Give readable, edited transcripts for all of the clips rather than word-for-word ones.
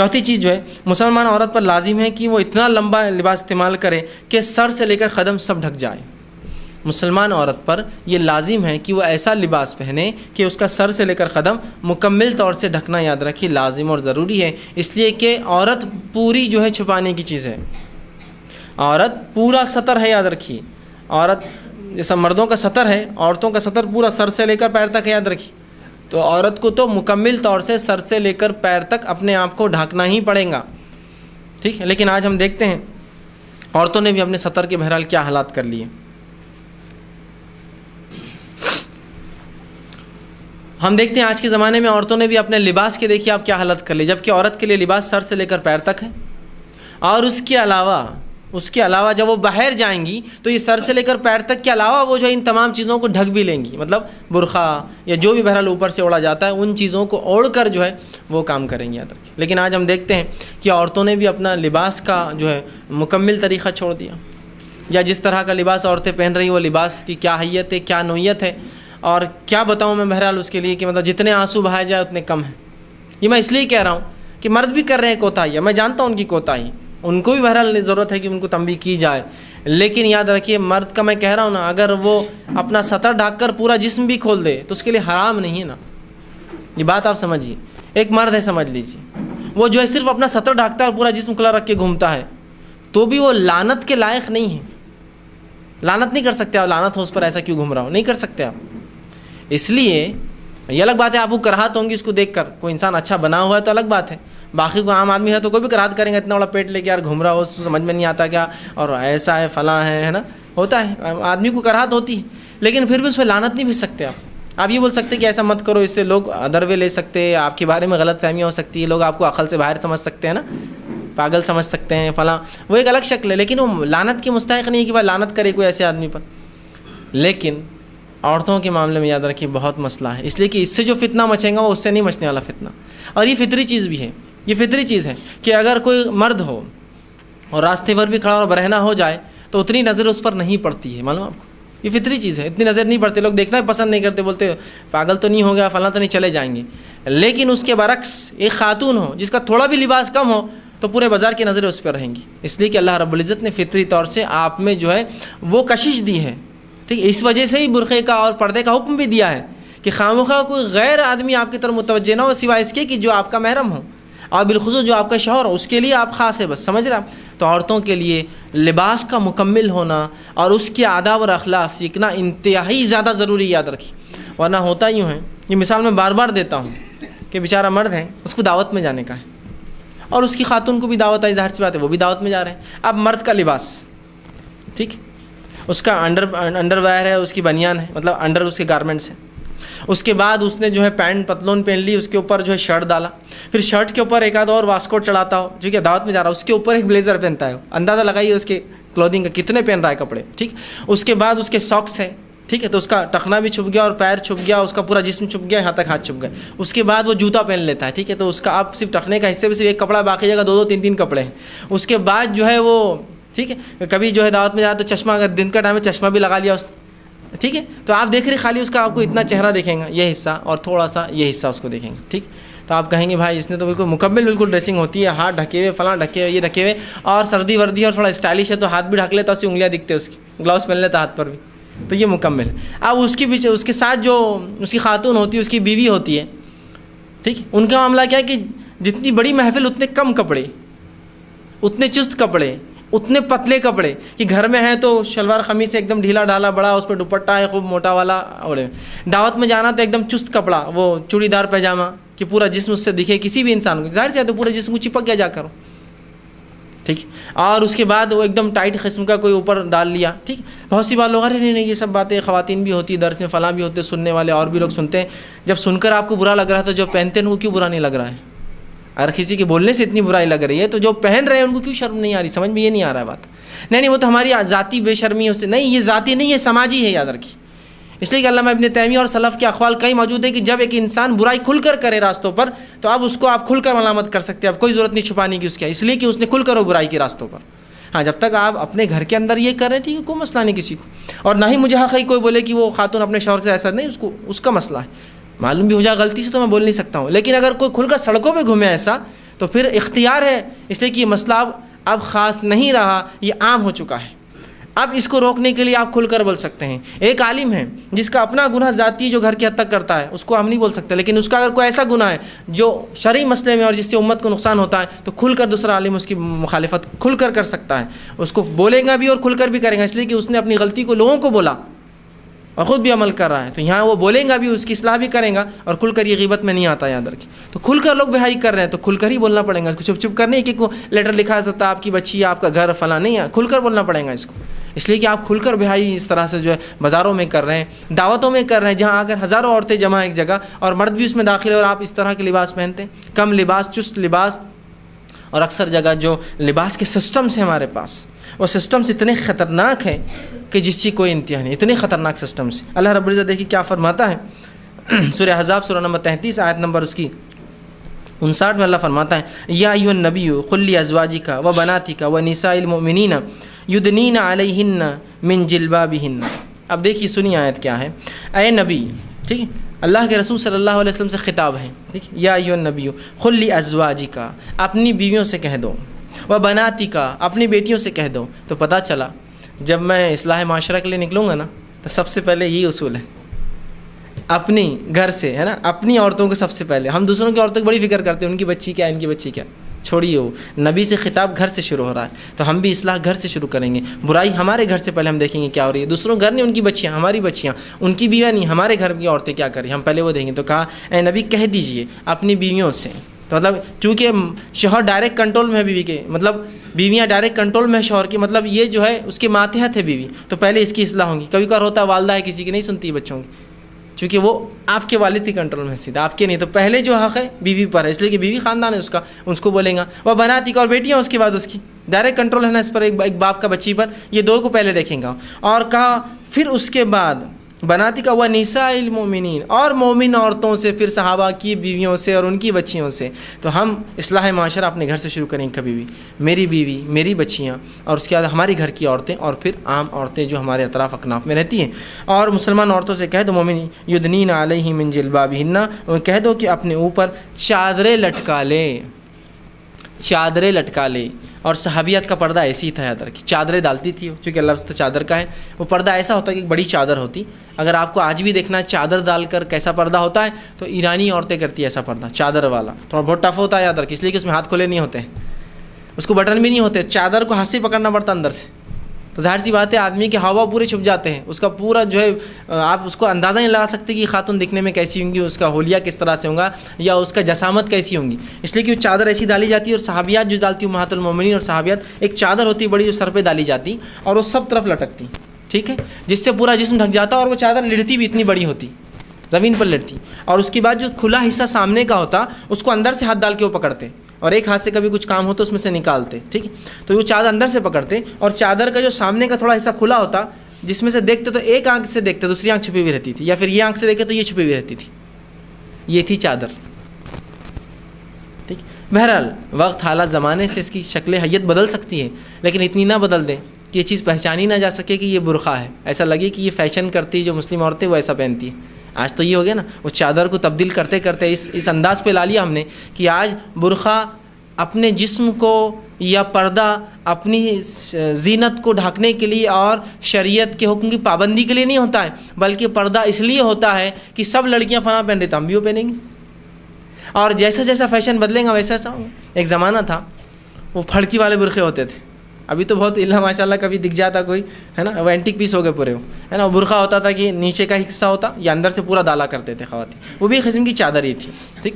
چوتھی چیز جو ہے مسلمان عورت پر لازم ہے کہ وہ اتنا لمبا لباس استعمال کرے کہ سر سے لے کر قدم سب ڈھک جائے۔ مسلمان عورت پر یہ لازم ہے کہ وہ ایسا لباس پہنے کہ اس کا سر سے لے کر قدم مکمل طور سے ڈھکنا، یاد رکھیے، لازم اور ضروری ہے، اس لیے کہ عورت پوری جو ہے چھپانے کی چیز ہے، عورت پورا سطر ہے، یاد رکھیے، عورت جیسا مردوں کا سطر ہے، عورتوں کا سطر پورا سر سے لے کر پیر تک ہے، یاد رکھیے، تو عورت کو تو مکمل طور سے سر سے لے کر پیر تک اپنے آپ کو ڈھانکنا ہی پڑے گا، ٹھیک ہے۔ لیکن آج ہم دیکھتے ہیں عورتوں نے بھی اپنے سطر کے بہرحال کیا حالات کر لیے۔ ہم دیکھتے ہیں آج کے زمانے میں عورتوں نے بھی اپنے لباس کے دیکھیے آپ کیا حالت کر لی، جبکہ عورت کے لیے لباس سر سے لے کر پیر تک ہے، اور اس کے علاوہ جب وہ باہر جائیں گی تو یہ سر سے لے کر پیر تک کے علاوہ وہ جو ان تمام چیزوں کو ڈھک بھی لیں گی، مطلب برقع یا جو بھی بہرحال اوپر سے اوڑھا جاتا ہے ان چیزوں کو اوڑھ کر جو ہے وہ کام کریں گی، یاد رکھیں۔ لیکن آج ہم دیکھتے ہیں کہ عورتوں نے بھی اپنا لباس کا جو ہے مکمل طریقہ چھوڑ دیا، یا جس طرح کا لباس عورتیں پہن رہی وہ لباس کی کیا حیت ہے، کیا نوعیت ہے، اور کیا بتاؤں میں بہرحال اس کے لیے کہ مطلب جتنے آنسو بہائے جائے اتنے کم ہیں۔ یہ میں اس لیے کہہ رہا ہوں کہ مرد بھی کر رہے ہیں کوتاہی، میں جانتا ہوں ان کی کوتاہی، ان کو بھی بہرحال ضرورت ہے کہ ان کو تنبیہ کی جائے، لیکن یاد رکھیے مرد کا میں کہہ رہا ہوں نا، اگر وہ اپنا سطر ڈھک کر پورا جسم بھی کھول دے تو اس کے لیے حرام نہیں ہے نا، یہ بات آپ سمجھیے۔ ایک مرد ہے سمجھ لیجیے، وہ جو ہے صرف اپنا سطر ڈھانکتا ہے اور پورا جسم کھلا رکھ کے گھومتا ہے تو بھی وہ لعنت کے لائق نہیں ہے، لعنت نہیں کر سکتے آپ، لعنت ہو اس پر ایسا کیوں گھوم رہا ہو، نہیں کر سکتے آپ۔ اس لیے یہ الگ بات ہے آپ کو کراہت ہوں گی اس کو دیکھ کر، کوئی انسان اچھا بنا ہوا ہے تو الگ بات ہے، باقی کوئی عام آدمی ہے تو کوئی بھی کراہت کریں گا، اتنا بڑا پیٹ لے کے یار گھوم رہا ہو، اس کو سمجھ میں نہیں آتا کیا، اور ایسا ہے فلاں ہے نا، ہوتا ہے آدمی کو کراہت ہوتی ہے، لیکن پھر بھی اس پہ لعنت نہیں بھیج سکتے آپ یہ بول سکتے کہ ایسا مت کرو، اس سے لوگ ادر وے لے سکتے ہیں، آپ کے بارے میں غلط فہمیاں ہو سکتی ہے، لوگ آپ کو عقل سے باہر سمجھ سکتے ہیں نا، پاگل سمجھ سکتے ہیں فلاں، وہ ایک الگ شکل ہے، لیکن وہ لعنت کے مستحق نہیں ہے کہ بھائی لعنت کرے کوئی ایسے آدمی پر۔ لیکن عورتوں کے معاملے میں یاد رکھیے بہت مسئلہ ہے، اس لیے کہ اس سے جو فتنہ مچے گا وہ اس سے نہیں مچنے والا فتنہ، اور یہ فطری چیز بھی ہے، یہ فطری چیز ہے کہ اگر کوئی مرد ہو اور راستے پر بھی کھڑا اور برہنہ ہو جائے تو اتنی نظر اس پر نہیں پڑتی ہے، معلوم آپ کو، یہ فطری چیز ہے، اتنی نظر نہیں پڑتی، لوگ دیکھنا پسند نہیں کرتے، بولتے پاگل تو نہیں ہو گیا فلاں تو نہیں، چلے جائیں گے۔ لیکن اس کے برعکس ایک خاتون ہو جس کا تھوڑا بھی لباس کم ہو تو پورے بازار کی نظریں اس پر رہیں گی، اس لیے کہ اللہ رب العزت نے فطری طور سے آپ میں جو ہے وہ کشش دی ہے، ٹھیک ہے، اس وجہ سے ہی برقعے کا اور پردے کا حکم بھی دیا ہے کہ خامخواہ کوئی غیر آدمی آپ کی طرف متوجہ نہ ہو سوائے اس کے کہ جو آپ کا محرم ہو، اور بالخصوص جو آپ کا شوہر ہو، اس کے لیے آپ خاص ہے، بس سمجھ رہے آپ۔ تو عورتوں کے لیے لباس کا مکمل ہونا اور اس کے آداب اور اخلاق سیکھنا انتہائی زیادہ ضروری، یاد رکھیے، ورنہ ہوتا یوں ہے، یہ مثال میں بار بار دیتا ہوں کہ بیچارہ مرد ہے، اس کو دعوت میں جانے کا ہے، اور اس کی خاتون کو بھی دعوت آئی، ظاہر سی بات ہے وہ بھی دعوت میں جا رہے ہیں۔ اب مرد کا لباس، ٹھیک، اس کا انڈر ویئر ہے، اس کی بنیان ہے، مطلب انڈر اس کے گارمنٹس ہیں، اس کے بعد اس نے جو ہے پینٹ پتلون پہن لی، اس کے اوپر جو ہے شرٹ ڈالا، پھر شرٹ کے اوپر ایک آدھ اور واسکوٹ چڑھاتا ہو جو کہ دعوت میں جا رہا ہے، اس کے اوپر ایک بلیزر پہنتا ہے، اندازہ لگائیے اس کے کلودنگ کا کتنے پہن رہا ہے کپڑے، ٹھیک۔ اس کے بعد اس کے ساکس ہے، ٹھیک ہے، تو اس کا ٹخنا بھی چھپ گیا اور پیر چھپ گیا، اس کا پورا جسم چھپ گیا، یہاں تک ہاتھ چھپ گئے۔ اس کے بعد وہ جوتا پہن لیتا ہے، ٹھیک ہے، تو اس کا اب صرف ٹخنے کا حصے میں صرف ایک کپڑا باقی جگہ دو تین تین کپڑے ہیں۔ اس کے بعد جو ہے وہ ٹھیک ہے، کبھی جو ہے دعوت میں جاتا تو چشمہ، اگر دن کا ٹائم ہے چشمہ بھی لگا لیا اس، ٹھیک ہے، تو آپ دیکھ رہے خالی اس کا آپ کو اتنا چہرہ دیکھیں گا، یہ حصہ اور تھوڑا سا یہ حصہ اس کو دیکھیں گے، ٹھیک، تو آپ کہیں گے بھائی اس نے تو بالکل مکمل بالکل ڈریسنگ ہوتی ہے، ہاتھ ڈھکے ہوئے فلاں ڈھکے ہوئے یہ ڈھکے ہوئے، اور سردی وردی اور تھوڑا اسٹائلش ہے تو ہاتھ بھی ڈھک لیتا، اس کی انگلیاں دکھتے اس کی، گلاؤز پہن لیتا ہاتھ پر بھی، تو یہ مکمل ہے۔ اب اس کے پیچھے اس کے ساتھ جو اس کی خاتون ہوتی ہے، اس کی بیوی ہوتی ہے، ٹھیک، ان کا معاملہ کیا ہے کہ جتنی بڑی محفل اتنے کم کپڑے، اتنے چست کپڑے، اتنے پتلے کپڑے کہ گھر میں ہیں تو شلوار قمیص ایک دم ڈھیلا ڈھالا بڑا، اس پہ دوپٹہ ہے خوب موٹا والا، اور دعوت میں جانا تو ایک دم چست کپڑا، وہ چوڑی دار پیجامہ کہ پورا جسم اس سے دکھے کسی بھی انسان کو، ظاہر سے تو پورے جسم کو چپک گیا جا کر، ٹھیک، اور اس کے بعد وہ ایک دم ٹائٹ قسم کا کوئی اوپر ڈال لیا، ٹھیک۔ بہت سی بات لوگ ارے نہیں یہ سب باتیں خواتین بھی ہوتی، درس میں فلاں بھی ہوتے، سننے والے اور بھی لوگ سنتے ہیں، جب سن کر آپ کو برا لگ رہا ہے تو جو پہنتے ہیں وہ کیوں برا نہیں لگ رہا ہے؟ اگر کسی کے بولنے سے اتنی برائی لگ رہی ہے تو جو پہن رہے ہیں ان کو کیوں شرم نہیں آ رہی؟ سمجھ میں یہ نہیں آ رہا ہے بات، نہیں وہ تو ہماری ذاتی بے شرمی ہے، اس سے نہیں، یہ ذاتی نہیں ہے، سماجی ہے، یاد رکھیے۔ اس لیے کہ علامہ ابن تیمیہ اور سلف کے اقوال کئی موجود ہیں کہ جب ایک انسان برائی کھل کر کرے راستوں پر تو اب اس کو آپ کھل کر ملامت کر سکتے ہیں، اب کوئی ضرورت نہیں چھپانے کی اس کی، اس لیے کہ اس نے کھل کر وہ برائی کے راستوں پر۔ ہاں جب تک آپ اپنے گھر کے اندر یہ کر رہے ہیں ٹھیک ہے، کوئی مسئلہ نہیں کسی کو، اور نہ ہی مجھے حق ہے کوئی بولے کہ وہ خاتون اپنے شوہر سے ایسا نہیں، اس کا مسئلہ ہے، معلوم بھی ہو جائے غلطی سے تو میں بول نہیں سکتا ہوں، لیکن اگر کوئی کھل کر سڑکوں پہ گھومے ایسا تو پھر اختیار ہے، اس لیے کہ یہ مسئلہ اب خاص نہیں رہا، یہ عام ہو چکا ہے۔ اب اس کو روکنے کے لیے آپ کھل کر بول سکتے ہیں۔ ایک عالم ہے جس کا اپنا گناہ ذاتی ہے جو گھر کی حد تک کرتا ہے، اس کو ہم نہیں بول سکتے، لیکن اس کا اگر کوئی ایسا گناہ ہے جو شرعی مسئلے میں اور جس سے امت کو نقصان ہوتا ہے تو کھل کر دوسرا عالم اس کی مخالفت کھل کر سکتا ہے، اس کو بولے گا بھی اور کھل کر بھی کرے گا، اس لیے کہ اس نے اپنی غلطی کو لوگوں کو بولا اور خود بھی عمل کر رہا ہے، تو یہاں وہ بولیں گا بھی، اس کی اصلاح بھی کریں گا، اور کھل کر یہ غیبت میں نہیں آتا یاد رکھیں۔ تو کھل کر لوگ بہائی کر رہے ہیں تو کھل کر ہی بولنا پڑے گا، اس کو چپ چپ کرنے کہ لیٹر لکھا سکتا آپ کی بچی آپ کا گھر فلاں نہیں ہے، کھل کر بولنا پڑے گا اس کو، اس لیے کہ آپ کھل کر بہائی اس طرح سے جو ہے بازاروں میں کر رہے ہیں، دعوتوں میں کر رہے ہیں، جہاں آ کر ہزاروں عورتیں جمع ایک جگہ اور مرد بھی اس میں داخل ہے، اور آپ اس طرح کے لباس پہنتے ہیں، کم لباس، چست لباس، اور اکثر جگہ جو لباس کے سسٹمس ہیں ہمارے پاس، وہ سسٹمس اتنے خطرناک ہیں کہ جس کی کوئی انتہا نہیں، اتنے خطرناک سسٹمس۔ اللہ رب العزت دیکھیے کیا فرماتا ہے، سورہ احزاب سورہ نمبر 33 آیت نمبر اس کی 59 میں اللہ فرماتا ہے، یا ایھا النبی قل لازواجک و بناتک و نساء المؤمنین یدنین علیہن من جلبابہن۔ اب دیکھیے سنی آیت کیا ہے، اے نبی، ٹھیک ہے، اللہ کے رسول صلی اللہ علیہ وسلم سے خطاب ہے، ٹھیک، یا ایھا النبی قل لازواجک، اپنی بیویوں سے کہہ دو، و بناتک، اپنی بیٹیوں سے کہہ دو۔ تو پتہ چلا جب میں اصلاح معاشرہ کے لیے نکلوں گا نا تو سب سے پہلے یہی اصول ہے، اپنی گھر سے، ہے نا، اپنی عورتوں کو سب سے پہلے۔ ہم دوسروں کی عورتوں کی بڑی فکر کرتے ہیں، ان کی بچی کیا، ان کی بچی کیا، چھوڑیے، وہ نبی سے خطاب گھر سے شروع ہو رہا ہے، تو ہم بھی اصلاح گھر سے شروع کریں گے۔ برائی ہمارے گھر سے پہلے ہم دیکھیں گے کیا ہو رہی ہے، دوسروں گھر نہیں، ان کی بچیاں، ہماری بچیاں، ان کی بیویاں نہیں، ہمارے گھر کی عورتیں کیا کر رہی ہیں، ہم پہلے وہ دیکھیں گے۔ تو کہا اے نبی کہہ دیجئے اپنی بیویوں سے، تو مطلب چونکہ شوہر ڈائریکٹ کنٹرول میں ہے بیوی کے، مطلب بیویاں ڈائریکٹ کنٹرول میں ہے شوہر کی، مطلب یہ جو ہے اس کے ماتحت ہے بیوی، تو پہلے اس کی اصلاح ہوگی۔ کبھی کبھار ہوتا ہے والدہ ہے کسی کی نہیں سنتی بچوں کی، چونکہ وہ آپ کے والد کی کنٹرول میں سیدھا آپ کے نہیں، تو پہلے جو حق ہے بیوی پر ہے، اس لیے کہ بیوی خاندان ہے اس کا، اس کو بولیں گا۔ وہ بناتی کا، اور بیٹیاں اس کے بعد اس کی ڈائریکٹ کنٹرول ہے نا اس پر، ایک باپ کا بچی پر، یہ دو کو پہلے دیکھیں گا۔ اور کہا پھر اس کے بعد بناتی کا، وہ نساء المؤمنین، اور مومن عورتوں سے، پھر صحابہ کی بیویوں سے اور ان کی بچیوں سے۔ تو ہم اصلاح معاشرہ اپنے گھر سے شروع کریں گے، کبھی بھی میری بیوی، میری بچیاں، اور اس کے بعد ہماری گھر کی عورتیں، اور پھر عام عورتیں جو ہمارے اطراف اکناف میں رہتی ہیں۔ اور مسلمان عورتوں سے کہہ دو، مومن یدنین علیہم من جلبابہن، کہہ دو کہ اپنے اوپر چادریں لٹکا لے، چادریں لٹکا لے۔ اور صحابیات کا پردہ ایسی ہی تھا، یاد رکھیں، چادریں ڈالتی تھی، کیونکہ لفظ تو چادر کا ہے، وہ پردہ ایسا ہوتا ہے کہ ایک بڑی چادر ہوتی۔ اگر آپ کو آج بھی دیکھنا ہے چادر ڈال کر کیسا پردہ ہوتا ہے، تو ایرانی عورتیں کرتی ہیں ایسا پردہ، چادر والا، تھوڑا بہت ٹف ہوتا ہے، یاد رکھیں، اس لیے کہ اس میں ہاتھ کھلے نہیں ہوتے ہیں، اس کو بٹن بھی نہیں ہوتے، چادر کو ہاتھ سے پکڑنا پڑتا اندر سے، تو ظاہر سی بات ہے آدمی کے ہاؤ پورے چھپ جاتے ہیں، اس کا پورا جو ہے آپ اس کو اندازہ نہیں لگا سکتے کہ خاتون دکھنے میں کیسی ہوں گی، اس کا حلیہ کس طرح سے ہوگا، یا اس کا جسامت کیسی ہوں گی، اس لیے کہ وہ چادر ایسی ڈالی جاتی ہے۔ اور صحابیات جو ڈالتی ہیں امہات المومنین اور صحابیات، ایک چادر ہوتی ہے بڑی جو سر پہ ڈالی جاتی اور وہ سب طرف لٹکتی، ٹھیک ہے، جس سے پورا جسم ڈھک جاتا، اور وہ چادر لڑتی بھی اتنی بڑی ہوتی، زمین پر لڑتی، اور اس کے بعد جو کھلا حصہ سامنے کا ہوتا اس کو اندر سے ہاتھ ڈال کے وہ پکڑتے، اور ایک ہاتھ سے کبھی کچھ کام ہوتا اس میں سے نکالتے، ٹھیک ہے، تو وہ چادر اندر سے پکڑتے، اور چادر کا جو سامنے کا تھوڑا حصہ کھلا ہوتا جس میں سے دیکھتے تو ایک آنکھ سے دیکھتے دوسری آنکھ چھپی ہوئی رہتی تھی، یا پھر یہ آنکھ سے دیکھے تو یہ چھپی ہوئی رہتی تھی، یہ تھی چادر، ٹھیک۔ بہرحال وقت حالات زمانے سے اس کی شکل حیت بدل سکتی ہے، لیکن اتنی نہ بدل دیں کہ یہ چیز پہچانی نہ جا سکے کہ یہ برقع ہے، ایسا لگے کہ یہ فیشن کرتی جو مسلم عورتیں وہ ایسا پہنتی ہیں۔ آج تو یہ ہو گیا نا، وہ چادر کو تبدیل کرتے کرتے اس انداز پہ لا لیا ہم نے کہ آج برقع اپنے جسم کو یا پردہ اپنی زینت کو ڈھانکنے کے لیے اور شریعت کے حکم کی پابندی کے لیے نہیں ہوتا ہے، بلکہ پردہ اس لیے ہوتا ہے کہ سب لڑکیاں فلاں پہن رہی تو ہم بھی وہ پہنیں گے، اور جیسا جیسا فیشن بدلیں گا ویسا ایسا ہوگا۔ ایک زمانہ تھا وہ پھڑکی والے برقعے ہوتے تھے، ابھی تو بہت اللہ ماشاء اللہ کبھی دکھ جاتا کوئی، ہے نا، وہ اینٹک پیس ہو گئے پورے، وہ ہے نا، وہ برقعہ ہوتا تھا کہ نیچے کا حصہ ہوتا یا اندر سے پورا ڈالا کرتے تھے خواتین، وہ بھی ایک قسم کی چادر ہی تھی، ٹھیک،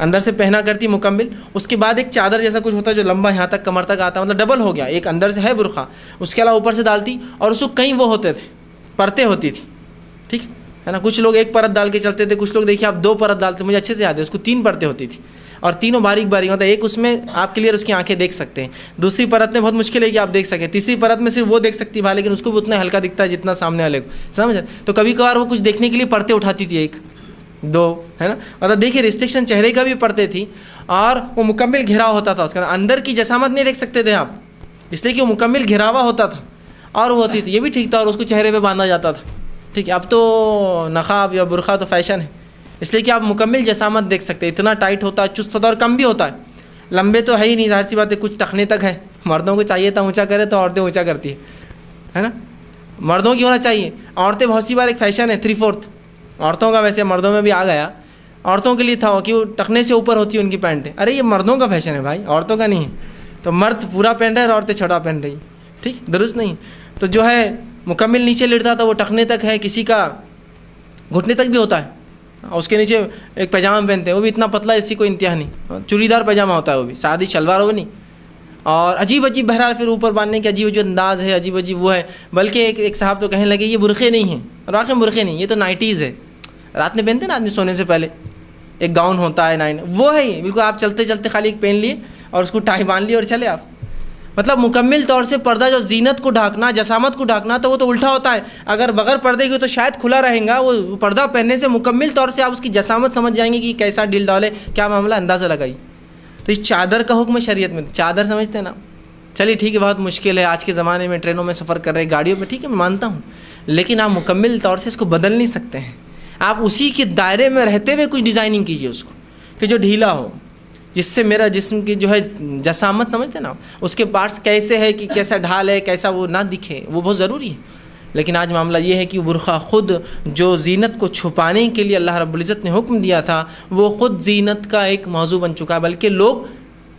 اندر سے پہنا کرتی مکمل، اس کے بعد ایک چادر جیسا کچھ ہوتا جو لمبا یہاں تک کمر تک آتا، مطلب ڈبل ہو گیا، ایک اندر سے ہے برقعہ، اس کے علاوہ اوپر سے ڈالتی، اور اس کو کئی وہ ہوتے تھے، پرتیں ہوتی تھی، ٹھیک ہے نا، کچھ لوگ ایک پرت ڈال کے چلتے تھے، کچھ لوگ دیکھیے آپ 2 پرت ڈالتے، مجھے اچھے سے یاد ہے، اس کو 3 پرتیں ہوتی تھی، اور تینوں باریک باریک ہوتا ہے، ایک اس میں آپ کلیئر اس کی آنکھیں دیکھ سکتے ہیں، دوسری پرت میں بہت مشکل ہے کہ آپ دیکھ سکیں، تیسری پرت میں صرف وہ دیکھ سکتی ہے، لیکن اس کو بھی اتنا ہلکا دکھتا ہے جتنا سامنے والے کو، سمجھ، تو کبھی کبھار وہ کچھ دیکھنے کے لیے پرتیں اٹھاتی تھی، 1 2، ہے نا، مطلب دیکھیے ریسٹرکشن چہرے کا بھی پڑتے تھی، اور وہ مکمل گھیراؤ ہوتا تھا، اس کا اندر کی جسامت نہیں دیکھ سکتے تھے آپ، اس لیے کہ وہ مکمل گھیراوا ہوتا تھا، اور وہ ہوتی تھی، یہ بھی ٹھیک تھا، اور اس کو چہرے پہ باندھا جاتا تھا، ٹھیک ہے۔ اب تو نقاب یا برقعہ تو فیشن ہے، اس لیے کہ آپ مکمل جسامت دیکھ سکتے ہیں، اتنا ٹائٹ ہوتا ہے، چست ہوتا ہے، اور کم بھی ہوتا ہے، لمبے تو ہے ہی نہیں، ظاہر سی بات ہے، کچھ ٹخنے تک ہے. مردوں کو چاہیے تھا اونچا کرے تو عورتیں اونچا کرتی ہے نا. مردوں کی ہونا چاہیے. عورتیں بہت سی بار ایک فیشن ہے 3/4 عورتوں کا، ویسے مردوں میں بھی آ گیا. عورتوں کے لیے تھا کہ وہ ٹخنے سے اوپر ہوتی ہے ان کی پینٹ. ارے یہ مردوں کا فیشن ہے بھائی، عورتوں کا نہیں ہے. تو مرد پورا پہن رہے اور عورتیں چھوٹا پہن رہی. ٹھیک، درست نہیں. تو جو ہے مکمل نیچے لیٹتا تھا وہ ٹخنے تک ہے، کسی کا گھٹنے تک بھی ہوتا ہے. اس کے نیچے ایک پیجامہ پہنتے ہیں، وہ بھی اتنا پتلا اسی کو انتہا نہیں، چوڑی دار پیجامہ ہوتا ہے، وہ بھی سادی شلوار وہ نہیں. اور عجیب عجیب بہرحال پھر اوپر باندھنے کے عجیب عجیب انداز ہے، عجیب عجیب وہ ہے. بلکہ ایک صاحب تو کہنے لگے یہ برقعے نہیں ہیں، اور واقعی برقعے نہیں، یہ تو نائٹیز ہے. رات میں پہنتے نا آدمی سونے سے پہلے، ایک گاؤن ہوتا ہے وہ ہے یہ بالکل. آپ چلتے چلتے خالی ایک پہن لیے اور اس کو ٹائی باندھ لیے اور چلے آپ. مطلب مکمل طور سے پردہ جو زینت کو ڈھانکنا، جسامت کو ڈھانکنا، تو وہ تو الٹا ہوتا ہے. اگر بغیر پردے کی تو شاید کھلا رہیں گا، وہ پردہ پہننے سے مکمل طور سے آپ اس کی جسامت سمجھ جائیں گے کہ کیسا ڈیل ڈالے، کیا معاملہ، اندازہ لگائی. تو یہ چادر کا حکم ہے شریعت میں. چادر سمجھتے ہیں نا. چلیے ٹھیک ہے، بہت مشکل ہے آج کے زمانے میں، ٹرینوں میں سفر کر رہے، گاڑیوں میں، ٹھیک ہے میں مانتا ہوں، لیکن آپ مکمل طور سے اس کو بدل نہیں سکتے ہیں. آپ اسی کے دائرے میں رہتے ہوئے کچھ ڈیزائننگ کیجیے اس کو کہ جو ڈھیلا ہو، جس سے میرا جسم کی جو ہے جسامت سمجھتے نا، اس کے پارٹس کیسے ہے، کہ کیسا ڈھال ہے، کیسا وہ نہ دکھے، وہ بہت ضروری ہے. لیکن آج معاملہ یہ ہے کہ برقع خود جو زینت کو چھپانے کے لیے اللہ رب العزت نے حکم دیا تھا، وہ خود زینت کا ایک موضوع بن چکا ہے. بلکہ لوگ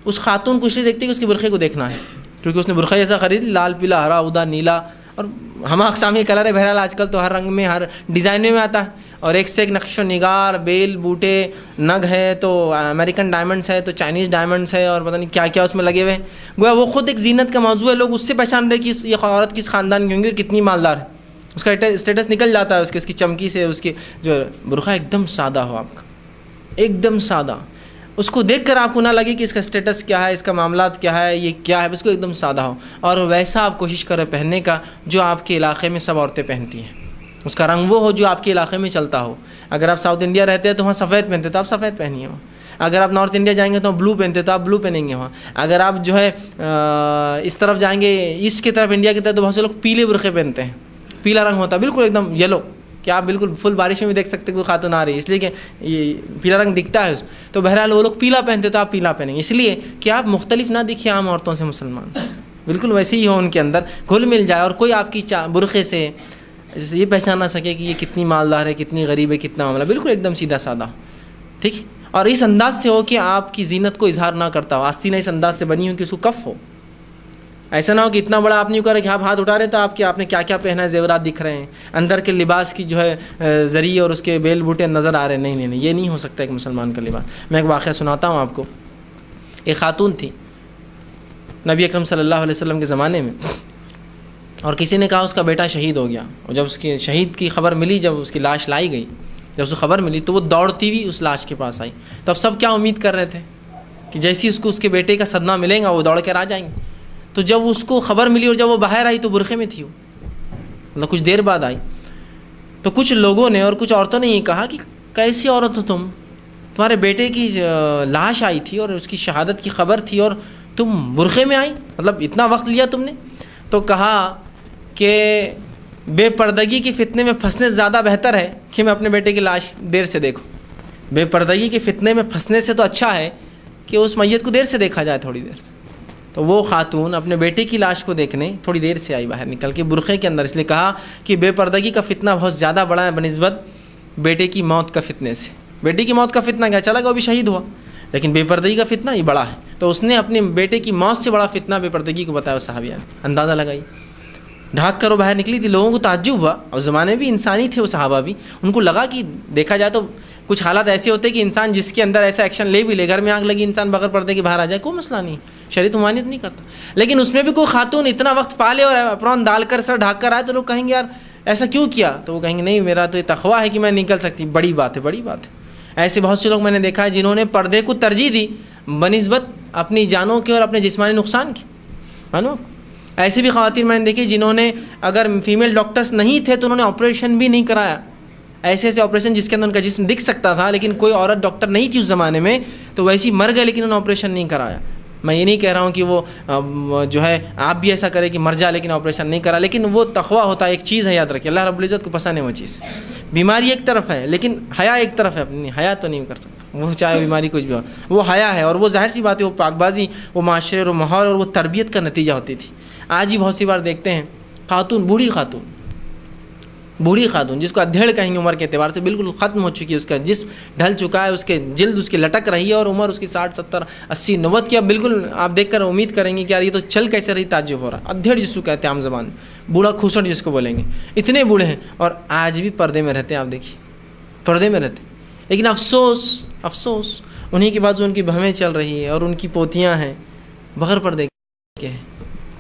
اس خاتون کو اس لیے دیکھتے ہیں کہ اس کے برقعے کو دیکھنا ہے، کیونکہ اس نے برقعہ ایسا خرید لال، پیلا، ہرا، ادا، نیلا، اور ہم اقسام کے کلر ہے. بہرحال آج کل تو ہر رنگ میں، ہر ڈیزائن میں آتا ہے، اور ایک سے ایک نقش و نگار، بیل بوٹے، نگ ہے تو امریکن ڈائمنڈس ہے تو چائنیز ڈائمنڈس ہے، اور پتہ نہیں کیا کیا اس میں لگے ہوئے ہیں. گویا وہ خود ایک زینت کا موضوع ہے. لوگ اس سے پہچان رہے کہ یہ عورت کس خاندان کی ہوں گی، کتنی مالدار ہے. اس کا اسٹیٹس نکل جاتا ہے اس کی چمکی سے. اس کی جو برقعہ ایک دم سادہ ہو، آپ کا ایک دم سادہ، اس کو دیکھ کر آپ کو نہ لگے کہ اس کا اسٹیٹس کیا ہے، اس کا معاملات کیا ہے، یہ کیا ہے، اس کو ایک دم سادہ ہو. اور ویسا آپ کوشش کریں پہننے کا جو آپ کے علاقے میں سب عورتیں پہنتی ہیں. اس کا رنگ وہ ہو جو آپ کے علاقے میں چلتا ہو. اگر آپ ساؤتھ انڈیا رہتے ہیں تو وہاں سفید پہنتے تو آپ سفید پہنیے وہاں. اگر آپ نارتھ انڈیا جائیں گے تو بلو پہنتے تو آپ بلو پہنیں گے وہاں. اگر آپ جو ہے اس طرف جائیں گے، ایسٹ کی طرف، انڈیا کی طرف، تو بہت سے لوگ پیلے برقعے پہنتے ہیں. پیلا رنگ ہوتا ہے بالکل ایک دم یلو، کہ آپ بالکل فل بارش میں بھی دیکھ سکتے کوئی خاتون آ رہی ہے، اس لیے کہ یہ پیلا رنگ دکھتا ہے اس. تو بہرحال وہ لوگ پیلا پہنتے تو آپ پیلا پہنیں گے، اس لیے کہ آپ مختلف نہ دکھیں عام عورتوں سے. مسلمان بالکل ویسے ہی ہو، ان کے اندر گھل مل جائے، اور کوئی آپ کی برقعے سے یہ پہچان نہ سکے کہ یہ کتنی مالدار ہے، کتنی غریب ہے، کتنا معاملہ. بالکل ایک دم سیدھا سادہ، ٹھیک. اور اس انداز سے ہو کہ آپ کی زینت کو اظہار نہ کرتا ہو. آستینہ اس انداز سے بنی ہو کہ اس کو کف ہو. ایسا نہ ہو کہ اتنا بڑا آپ نہیں کر رہے کہ آپ ہاتھ اٹھا رہے تو آپ نے کیا کیا پہنا ہے، زیورات دکھ رہے ہیں، اندر کے لباس کی جو ہے ذریعے اور اس کے بیل بوٹے نظر آ رہے ہیں. نہیں، یہ نہیں ہو سکتا ایک مسلمان کا لباس. میں ایک واقعہ سناتا ہوں آپ کو. ایک خاتون تھی نبی اکرم صلی اللہ علیہ وسلم کے زمانے میں، اور کسی نے کہا اس کا بیٹا شہید ہو گیا. اور جب اس کی شہید کی خبر ملی، جب اس کی لاش لائی گئی، جب اس کو خبر ملی تو وہ دوڑتی ہوئی اس لاش کے پاس آئی. تو اب سب کیا امید کر رہے تھے کہ جیسی اس کو اس کے بیٹے کا صدمہ ملے گا وہ دوڑ کر آ جائیں گے. تو جب اس کو خبر ملی اور جب وہ باہر آئی تو برقعے میں تھی وہ، مطلب کچھ دیر بعد آئی. تو کچھ لوگوں نے اور کچھ عورتوں نے یہ کہا کہ کیسی عورت ہو تم، تمہارے بیٹے کی لاش آئی تھی اور اس کی شہادت کی خبر تھی اور تم برقعے میں آئی، مطلب اتنا وقت لیا تم نے. تو کہا کہ بے پردگی کے فتنے میں پھنسنے سے زیادہ بہتر ہے کہ میں اپنے بیٹے کی لاش دیر سے دیکھوں. بے پردگی کے فتنے میں پھنسنے سے تو اچھا ہے کہ اس میت کو دیر سے دیکھا جائے، تھوڑی دیر سے. تو وہ خاتون اپنے بیٹے کی لاش کو دیکھنے تھوڑی دیر سے آئی باہر نکل کے برقعے کے اندر. اس لیے کہا کہ بے پردگی کا فتنہ بہت زیادہ بڑا ہے بنسبت بیٹے کی موت کا فتنے سے. بیٹے کی موت کا فتنہ کیا، چلا گیا وہ بھی شہید ہوا، لیکن بے پردگی کا فتنہ یہ بڑا ہے. تو اس نے اپنے بیٹے کی موت سے بڑا فتنہ بے پردگی کو بتایا. صحابیہ نے اندازہ لگائی، ڈھانک کر وہ باہر نکلی تھی. لوگوں کو تعجب ہوا، اور زمانے بھی انسانی تھے وہ صحابہ بھی. ان کو لگا کہ دیکھا جائے تو کچھ حالات ایسے ہوتے کہ انسان جس کے اندر ایسا ایکشن لے بھی لے، گھر میں آگ لگی انسان بغیر پردے کے باہر آ جائے، کوئی مسئلہ نہیں، شریعت ممانعت نہیں کرتا. لیکن اس میں بھی کوئی خاتون اتنا وقت پالے اور اپرون ڈال کر سر ڈھانک کر آئے تو لوگ کہیں گے یار ایسا کیوں کیا. تو وہ کہیں گے نہیں، میرا تو یہ تقویٰ ہے کہ میں نکل سکتی. بڑی بات ہے، بڑی بات ہے. ایسے بہت سے لوگ میں نے دیکھا ہے جنہوں نے پردے کو ترجیح دی بنسبت اپنی جانوں کے اور اپنے جسمانی نقصان کی. معلوم آپ کو ایسے بھی خواتین میں نے دیکھی جنہوں نے اگر فیمیل ڈاکٹرز نہیں تھے تو انہوں نے آپریشن بھی نہیں کرایا. ایسے آپریشن جس کے اندر ان کا جسم دکھ سکتا تھا، لیکن کوئی عورت ڈاکٹر نہیں تھی اس زمانے میں، تو ویسی مر گئے لیکن انہوں نے آپریشن نہیں کرایا. میں یہ نہیں کہہ رہا ہوں کہ وہ جو ہے آپ بھی ایسا کرے کہ مر جائے لیکن آپریشن نہیں کرا، لیکن وہ تقویٰ ہوتا ہے، ایک چیز ہے یاد رکھیے، اللہ رب العزت کو پسند ہے وہ چیز. بیماری ایک طرف ہے لیکن حیا ایک طرف ہے، اپنی حیا تو نہیں کر سکتا وہ، چاہے بیماری کچھ بھی ہو، وہ حیا ہے. اور وہ ظاہر سی بات ہے، وہ پاک بازی، وہ معاشرے اور ماحول اور وہ تربیت کا نتیجہ ہوتی تھی. آج ہی بہت سی بار دیکھتے ہیں خاتون، بوڑھی خاتون جس کو ادھیڑ کہیں گے عمر کے اعتبار سے، بالکل ختم ہو چکی ہے، اس کا جسم ڈھل چکا ہے، اس کے جلد اس کی لٹک رہی ہے اور عمر اس کی 60 70 80 90 کی، اب بالکل آپ دیکھ کر امید کریں گے کہ یار یہ تو چل کیسے رہی، تعجب ہو رہا. ادھیڑ جس کو کہتے ہیں عام زبان میں، بوڑھا کھوسڑ جس کو بولیں گے، اتنے بوڑھے ہیں اور آج بھی پردے میں رہتے ہیں. آپ دیکھیے پردے میں رہتے ہیں، لیکن افسوس انہیں کے بعد ان کی بہویں چل رہی ہے اور ان کی پوتیاں ہیں بغیر پردے کے.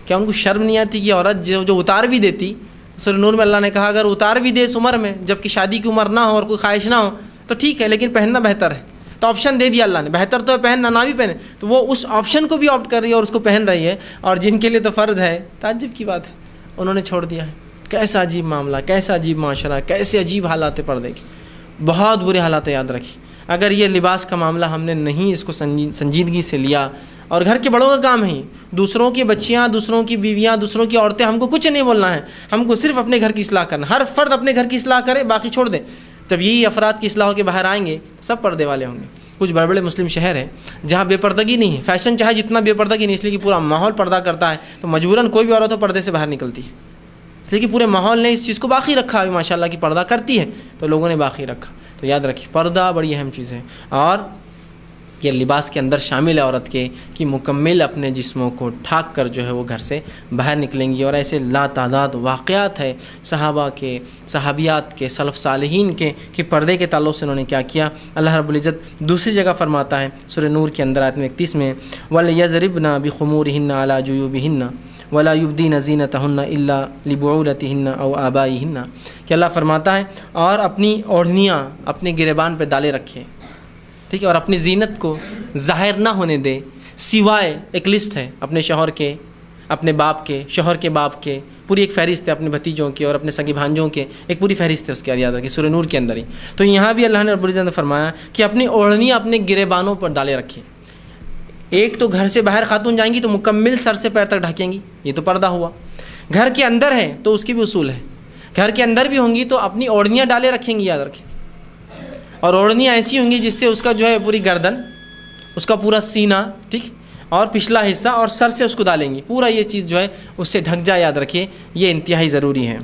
کیا ان کو شرم نہیں آتی کہ عورت جو اتار بھی دیتی، سورہ نور میں اللہ نے کہا اگر اتار بھی دے اس عمر میں جب کہ شادی کی عمر نہ ہو اور کوئی خواہش نہ ہو تو ٹھیک ہے، لیکن پہننا بہتر ہے. تو آپشن دے دیا اللہ نے، بہتر تو ہے پہننا، نہ بھی پہنے، تو وہ اس آپشن کو بھی آپٹ کر رہی ہے اور اس کو پہن رہی ہے، اور جن کے لیے تو فرض ہے، تعجب کی بات ہے، انہوں نے چھوڑ دیا ہے. کیسا عجیب معاملہ، کیسا عجیب معاشرہ، کیسے عجیب حالات پردے کے، بہت برے حالات. یاد رکھیے اگر یہ لباس کا معاملہ ہم نے نہیں اس کو سنجیدگی سے لیا، اور گھر کے بڑوں کا کام ہے، دوسروں کی بچیاں، دوسروں کی بیویاں، دوسروں کی عورتیں، ہم کو کچھ نہیں بولنا ہے، ہم کو صرف اپنے گھر کی اصلاح کرنا. ہر فرد اپنے گھر کی اصلاح کرے، باقی چھوڑ دے. جب یہی افراد کی اصلاح ہو کے باہر آئیں گے سب پردے والے ہوں گے. کچھ بڑے بڑے مسلم شہر ہیں جہاں بے پردگی نہیں ہے، فیشن چاہے جتنا بے پردگی نہیں، اس لیے کہ پورا ماحول پردہ کرتا ہے، تو مجبوراً کوئی بھی عورت ہو پردے سے باہر نکلتی ہے، اس لیے کہ پورے ماحول نے اس چیز کو باقی رکھا ہے ماشاء اللہ کی پردہ کرتی ہے، تو لوگوں نے باقی رکھا. تو یاد رکھیے پردہ بڑی اہم چیز ہے، اور یہ لباس کے اندر شامل ہے عورت کے کہ مکمل اپنے جسموں کو ڈھانک کر جو ہے وہ گھر سے باہر نکلیں گی. اور ایسے لا تعداد واقعات ہے صحابہ کے، صحابیات کے، سلف صالحین کے کہ پردے کے تعلق سے انہوں نے کیا کیا. اللہ رب العزت دوسری جگہ فرماتا ہے سورہ نور کے اندر آیت 31 میں وَلْيَضْرِبْنَ بِخُمُورِهِنَّ عَلَى جُيُوبِهِنَّ وَلَا يُبْدِينَ زِينَتَهُنَّ إِلَّا لِبُعُولَتِهِنَّ أَوْ آبَائِهِنَّ کہ اللہ فرماتا ہے اور اپنی اوڑھنیاں اپنے گریبان پہ ڈالے رکھے، ٹھیک ہے، اور اپنی زینت کو ظاہر نہ ہونے دے سوائے، ایک لسٹ ہے اپنے شوہر کے، اپنے باپ کے، شوہر کے باپ کے، پوری ایک فہرست ہے، اپنے بھتیجوں کے اور اپنے سگے بھانجوں کے، ایک پوری فہرست ہے اس کے یاد رکھیے سورہ نور کے اندر ہی. تو یہاں بھی اللہ نے رب العزت نے فرمایا کہ اپنی اوڑھنیاں اپنے گریبانوں پر ڈالے رکھیں. ایک تو گھر سے باہر خاتون جائیں گی تو مکمل سر سے پیر تک ڈھکیں گی، یہ تو پردہ ہوا. گھر کے اندر ہے تو اس کی بھی اصول ہے، گھر کے اندر بھی ہوں گی تو اپنی اوڑھنیاں ڈالے رکھیں گی، یاد رکھیں. اور اوڑھنیاں ایسی ہوں گی جس سے اس کا جو ہے پوری گردن، اس کا پورا سینہ، ٹھیک، اور پچھلا حصہ اور سر سے اس کو ڈالیں گی، پورا یہ چیز جو ہے اس سے ڈھک جائے. یاد رکھیے یہ انتہائی ضروری ہے.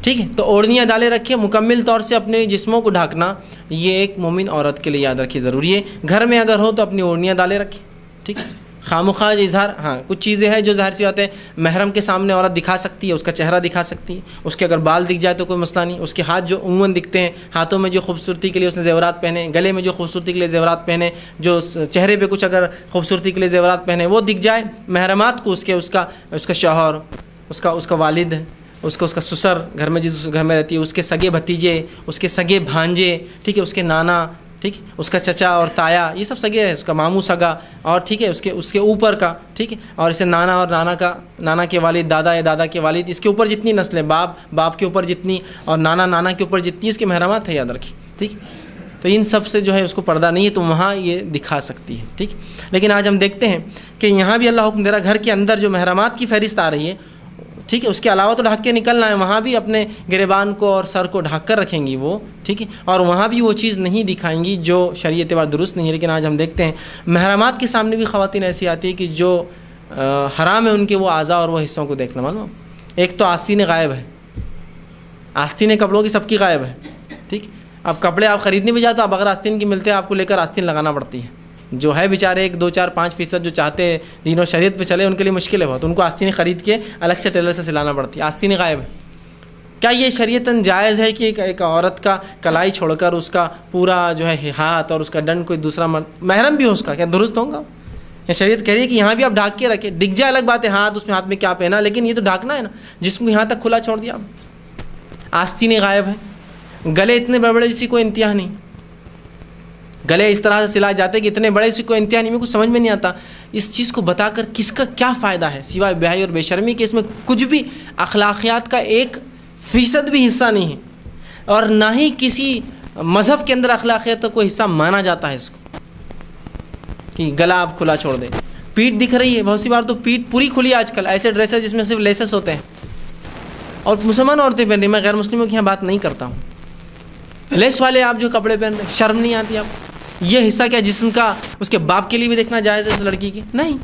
ٹھیک ہے، تو اوڑھنیاں ڈالے رکھے، مکمل طور سے اپنے جسموں کو ڈھانکنا یہ ایک مومن عورت کے لیے یاد رکھیے ضروری ہے. گھر میں اگر ہو تو اپنی اوڑھنیاں ڈالے رکھے، ٹھیک ہے. خامخواہ اظہار، ہاں کچھ چیزیں ہیں جو ظاہر سی بات ہے محرم کے سامنے عورت دکھا سکتی ہے، اس کا چہرہ دکھا سکتی ہے، اس کے اگر بال دکھ جائے تو کوئی مسئلہ نہیں. اس کے ہاتھ جو عموماً دکھتے ہیں، ہاتھوں میں جو خوبصورتی کے لیے اس نے زیورات پہنے، گلے میں جو خوبصورتی کے لیے زیورات پہنے، جو چہرے پہ کچھ اگر خوبصورتی کے لیے زیورات پہنے وہ دکھ جائے. محرمات کو اس کا شوہر، اس کا والد، اس کا سسر، گھر میں جس گھر میں رہتی ہے، اس کے سگے بھتیجے، اس کے سگے بھانجے، ٹھیک ہے، اس کے نانا، ٹھیک ہے، اس کا چچا اور تایا، یہ سب سگے ہے، اس کا ماموں سگا، اور ٹھیک ہے اس کے اوپر کا، ٹھیک ہے، اور اسے نانا اور نانا کے والد، دادا یا دادا کے والد، اس کے اوپر جتنی نسلیں، باپ کے اوپر جتنی اور نانا کے اوپر جتنی اس کے محرمات ہے، یاد رکھیے. ٹھیک، تو ان سب سے جو ہے اس کو پردہ نہیں ہے تو وہاں یہ دکھا سکتی ہے. ٹھیک، لیکن آج ہم دیکھتے ہیں کہ یہاں بھی اللہ حکم دے رہا، گھر کے اندر جو محرمات کی فہرست آ رہی ہے، ٹھیک ہے، اس کے علاوہ تو ڈھک کے نکلنا ہے، وہاں بھی اپنے گریبان کو اور سر کو ڈھک کر رکھیں گی وہ، ٹھیک ہے، اور وہاں بھی وہ چیز نہیں دکھائیں گی جو شرعی اعتبار درست نہیں ہے. لیکن آج ہم دیکھتے ہیں محرمات کے سامنے بھی خواتین ایسی آتی ہے کہ جو حرام ہے ان کے وہ اعضاء اور وہ حصوں کو دیکھنا. معلوم، ایک تو آستین غائب ہے، آستین کپڑوں کی سب کی غائب ہے. ٹھیک، اب کپڑے آپ خریدنے بھی جاتے آپ اگر آستین کی ملتے ہیں آپ کو لے کر آستین لگانا پڑتی ہے. جو ہے بیچارے 1 2 4 5% جو چاہتے ہیں دین و شریعت پہ چلے ان کے لیے مشکل ہے بہت، ان کو آستین خرید کے الگ سے ٹیلر سے سلانا پڑتی ہے. آستین غائب ہے. کیا یہ شریعتاً جائز ہے کہ ایک عورت کا کلائی چھوڑ کر اس کا پورا جو ہے ہاتھ اور اس کا ڈنڈ کوئی دوسرا محرم بھی ہو اس کا، کیا درست ہوگا؟ یہ شریعت کہہ رہی ہے کہ یہاں بھی آپ ڈھانک کے رکھے، دکھ جائے الگ بات ہے، ہاتھ میں کیا پہنا، لیکن یہ تو ڈھانکنا ہے نا، جسم کو یہاں تک کھلا چھوڑ دیا. آستین غائب ہے. گلے اتنے بڑے بڑے جس کی کوئی انتہا نہیں، گلے اس طرح سے سلائے جاتے کہ اتنے بڑے اس کی کوئی انتہا نہیں. میں کچھ سمجھ میں نہیں آتا اس چیز کو بتا کر کس کا کیا فائدہ ہے سوائے بے حیائی اور بے شرمی کہ اس میں کچھ بھی اخلاقیات کا 1% بھی حصہ نہیں ہے. اور نہ ہی کسی مذہب کے اندر اخلاقیات کا کوئی حصہ مانا جاتا ہے اس کو کہ گلا آپ کھلا چھوڑ دیں. پیٹھ دکھ رہی ہے، بہت سی بار تو پیٹھ پوری کھلی آج کل، ایسے ڈریس ہے جس میں صرف لیسز ہوتے ہیں، اور مسلمان عورتیں پہن رہی. میں غیر مسلموں کی یہاں بات نہیں کرتا ہوں. لیس والے آپ جو کپڑے پہن رہے ہیں، شرم نہیں آتی آپ؟ یہ حصہ کیا جسم کا اس کے باپ کے لیے بھی دیکھنا جائز ہے اس لڑکی کی؟ نہیں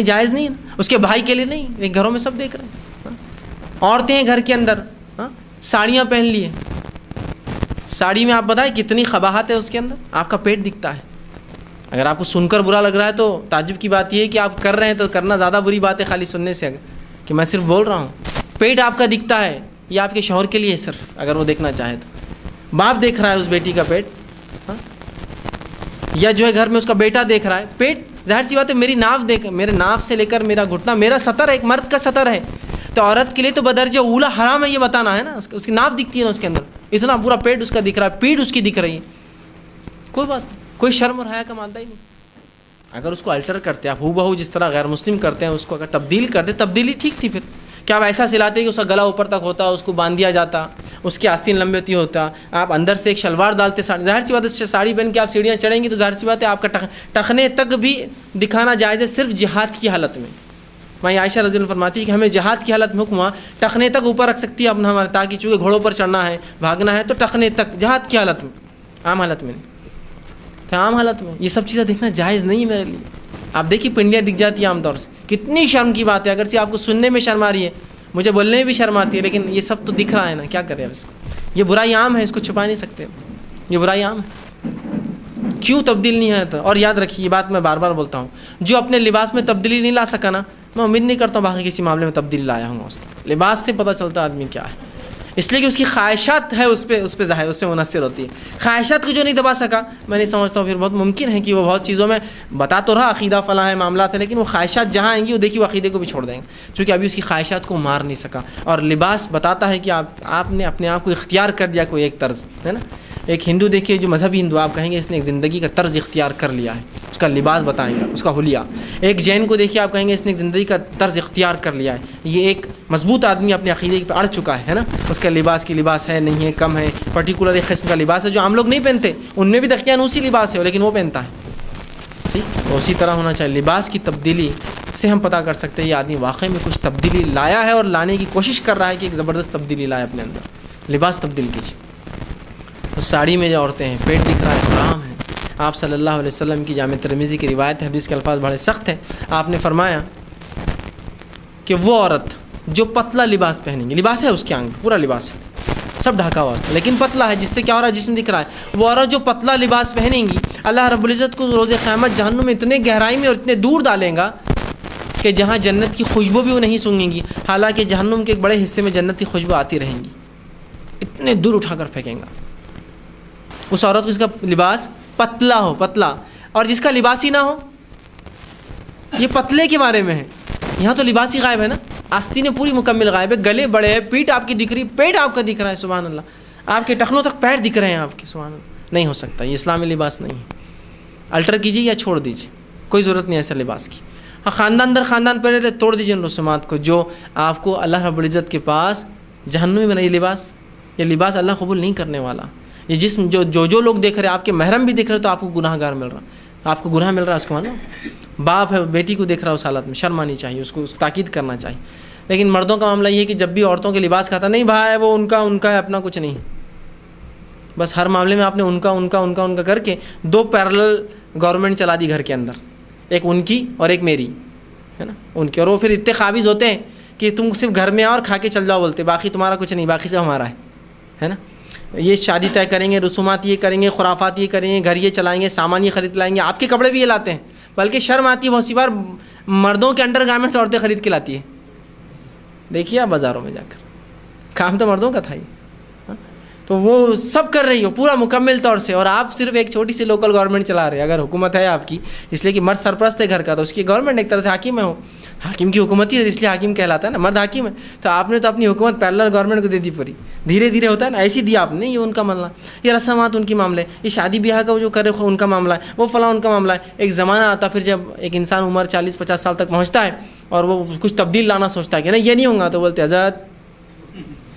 جائز نہیں ہے. اس کے بھائی کے لیے نہیں، لیکن گھروں میں سب دیکھ رہے ہیں. عورتیں ہیں گھر کے اندر ساڑیاں پہن لی ہیں، ساڑی میں آپ بتائیں کتنی قباحت ہے اس کے اندر. آپ کا پیٹ دکھتا ہے. اگر آپ کو سن کر برا لگ رہا ہے تو تعجب کی بات یہ ہے کہ آپ کر رہے ہیں تو کرنا زیادہ بری بات ہے خالی سننے سے، کہ میں صرف بول رہا ہوں. پیٹ آپ کا دکھتا ہے، یہ آپ کے شوہر کے لیے صرف، اگر وہ دیکھنا چاہے تو. باپ دیکھ رہا ہے اس بیٹی کا پیٹ، یا جو ہے گھر میں اس کا بیٹا دیکھ رہا ہے پیٹ. ظاہر سی بات ہے میری ناف دیکھ، میرے ناف سے لے کر میرا گھٹنا میرا سطر ہے، ایک مرد کا سطر ہے. تو عورت کے لیے تو بدرجہ اولا حرام ہے یہ بتانا ہے نا. اس کی ناف دکھتی ہے نا اس کے اندر، اتنا پورا پیٹ اس کا دکھ رہا ہے، پیٹ اس کی دکھ رہی ہے. کوئی بات نہیں، کوئی شرم اور حیا کا مادہ ہی نہیں. اگر اس کو الٹر کرتے آپ ہو بہو جس طرح غیر مسلم کرتے ہیں، اس کو اگر تبدیل کرتے، تبدیلی ٹھیک تھی. پھر کیا آپ ایسا سلاتے کہ اس کا گلا اوپر تک ہوتا، اس کو باندھ دیا جاتا، اس کے آستین لمبے ہوتی ہوتا، آپ اندر سے ایک شلوار ڈالتے. ظاہر سی بات ہے ساڑی پہن کے آپ سیڑھیاں چڑھیں گی تو ظاہر سی بات ہے آپ کا ٹخنے تک بھی دکھانا جائز ہے، صرف جہاد کی حالت میں. وہیں عائشہ رضی اللہ عنہا فرماتی ہے کہ ہمیں جہاد کی حالت میں حکم ہوا ٹخنے تک اوپر رکھ سکتی ہے اپنا ہمارے، تاکہ چونکہ گھوڑوں پر چڑھنا ہے بھاگنا ہے تو ٹخنے تک، جہاد کی حالت میں، عام حالت میں نہیں. تو عام حالت میں یہ سب چیزیں دیکھنا جائز نہیں ہے میرے لیے. آپ دیکھیے پنڈلیاں دکھ جاتی ہیں عام طور سے، کتنی شرم کی بات ہے. اگر سے آپ کو سننے میں شرم آ رہی ہے، مجھے بولنے میں بھی شرم آتی ہے، لیکن یہ سب تو دکھ رہا ہے نا، کیا کریں اب اس کو. یہ برائی عام ہے، اس کو چھپا نہیں سکتے. یہ برائی عام ہے. کیوں تبدیل نہیں ہے؟ تو اور یاد رکھیے یہ بات میں بار بار بولتا ہوں، جو اپنے لباس میں تبدیلی نہیں لا سکا نا، میں امید نہیں کرتا ہوں باقی کسی معاملے میں تبدیلی لایا ہوں. لباس سے پتہ چلتا ہے آدمی کیا ہے، اس لیے کہ اس کی خواہشات ہے اس پہ ظاہر، اس پہ منحصر ہوتی ہے. خواہشات کو جو نہیں دبا سکا، میں نہیں سمجھتا ہوں پھر بہت ممکن ہے کہ وہ بہت چیزوں میں بتا تو رہا عقیدہ فلاں ہے معاملات ہیں، لیکن وہ خواہشات جہاں آئیں گی وہ دیکھیے وہ عقیدے کو بھی چھوڑ دیں گے، چونکہ ابھی اس کی خواہشات کو مار نہیں سکا. اور لباس بتاتا ہے کہ آپ نے اپنے آپ کو اختیار کر دیا، کوئی ایک طرز ہے نا. ایک ہندو دیکھیے جو مذہبی ہندو، آپ کہیں گے اس نے ایک زندگی کا طرز اختیار کر لیا ہے، اس کا لباس بتائیں گا، اس کا حلیہ. ایک جین کو دیکھیے، آپ کہیں گے اس نے ایک زندگی کا طرز اختیار کر لیا ہے، یہ ایک مضبوط آدمی اپنے عقیدے پہ اڑ چکا ہے نا. اس کا لباس کی لباس ہے نہیں ہے، کم ہے، پرٹیکولر ایک قسم کا لباس ہے جو عام لوگ نہیں پہنتے. ان میں بھی دقیانوسی لباس ہے لیکن وہ پہنتا ہے. ٹھیک، اسی طرح ہونا چاہیے. لباس کی تبدیلی سے ہم پتہ کر سکتے ہیں یہ آدمی واقعی میں کچھ تبدیلی لایا ہے اور لانے کی کوشش کر رہا ہے کہ ایک زبردست تبدیلی لائے اپنے اندر. لباس تبدیل کیجیے. تو ساڑی میں جو عورتیں ہیں، پیٹ دکھ رہا ہے، حرام ہے. آپ صلی اللہ علیہ وسلم کی جامع ترمذی کی روایت ہے، حدیث کے الفاظ بڑے سخت ہیں. آپ نے فرمایا کہ وہ عورت جو پتلا لباس پہنیں گی، لباس ہے اس کے آنگ پورا لباس ہے، سب ڈھکا ہوا ہے لیکن پتلا ہے، جس سے کیا ہو رہا ہے جسم دکھ رہا ہے. وہ عورت جو پتلا لباس پہنیں گی، اللہ رب العزت کو روز قیامت جہنم میں اتنے گہرائی میں اور اتنے دور ڈالیں گا کہ جہاں جنت کی خوشبو بھی وہ نہیں سونگیں گی، حالانکہ جہنم کے ایک بڑے حصے میں جنت کی خوشبو آتی رہیں گی. اتنے دور اٹھا کر پھینکیں گا اس عورت کو جس کا لباس پتلا ہو. پتلا اور جس کا لباس ہی نہ ہو، یہ پتلے کے بارے میں ہے. یہاں تو لباس ہی غائب ہے نا، آستینیں پوری مکمل غائب ہے، گلے بڑے ہیں، پیٹ آپ کی دکھ رہی، پیٹ آپ کا دکھ رہا ہے، سبحان اللہ. آپ کے ٹخنوں تک پیر دکھ رہے ہیں آپ کے، سبحان اللہ. نہیں ہو سکتا، یہ اسلامی لباس نہیں ہے. الٹر کیجیے یا چھوڑ دیجیے، کوئی ضرورت نہیں ایسا لباس کی. ہاں خاندان در خاندان پہنے تھے، توڑ دیجیے ان رسومات کو جو آپ کو اللہ رب العزت کے پاس جہنمی بنائی. یہ لباس اللہ قبول نہیں کرنے والا. یہ جسم جو لوگ دیکھ رہے ہیں، آپ کے محرم بھی دیکھ رہے تو آپ کو گناہ گار مل رہا، آپ کو گناہ مل رہا ہے. اس کو مانو باپ ہے بیٹی کو دیکھ رہا ہے اس حالت میں، شرم آنی چاہیے، اس کو تاکید کرنا چاہیے. لیکن مردوں کا معاملہ یہ ہے کہ جب بھی عورتوں کے لباس کھاتا نہیں بھائی وہ ان کا ہے، اپنا کچھ نہیں. بس ہر معاملے میں آپ نے ان کا کر کے دو پیرلل گورنمنٹ چلا دی گھر کے اندر، ایک ان کی اور ایک میری ہے نا، ان کی. اور وہ پھر اتنے قابض ہوتے ہیں کہ تم صرف گھر میں آؤ اور کھا کے چل جاؤ بولتے، باقی تمہارا کچھ نہیں، باقی سب ہمارا ہے نا. یہ شادی طے کریں گے، رسومات یہ کریں گے، خرافات یہ کریں گے، گھر یہ چلائیں گے، سامان یہ خرید لائیں گے، آپ کے کپڑے بھی یہ لاتے ہیں. بلکہ شرم آتی ہے بہت سی بار مردوں کے انڈر گارمنٹس عورتیں خرید کے لاتی ہے. دیکھیے آپ بازاروں میں جا کر، کام تو مردوں کا تھا یہ. تو وہ سب کر رہی ہو پورا مکمل طور سے، اور آپ صرف ایک چھوٹی سی لوکل گورنمنٹ چلا رہے ہیں. اگر حکومت ہے آپ کی، اس لیے کہ مرد سرپرست ہے گھر کا، تو اس کی گورنمنٹ ایک طرح سے حاکم ہے، وہ حاکم کی حکومت ہی ہے، اس لیے حاکم کہلاتا ہے نا، مرد حاکم ہے. تو آپ نے تو اپنی حکومت پیرلل گورنمنٹ کو دے دی پوری، دھیرے دھیرے ہوتا ہے نا، ایسی دیا آپ نے. یہ ان کا معاملہ، یہ رسمات ان کی معاملہ ہے، یہ شادی بیاہ کا وہ جو کرے ان کا معاملہ ہے، وہ فلاں ان کا معاملہ ہے. ایک زمانہ آتا پھر جب ایک انسان عمر 40-50 سال تک پہنچتا ہے اور وہ کچھ تبدیل لانا سوچتا ہے کہ نہیں یہ نہیں ہوگا، تو بولتے حضرت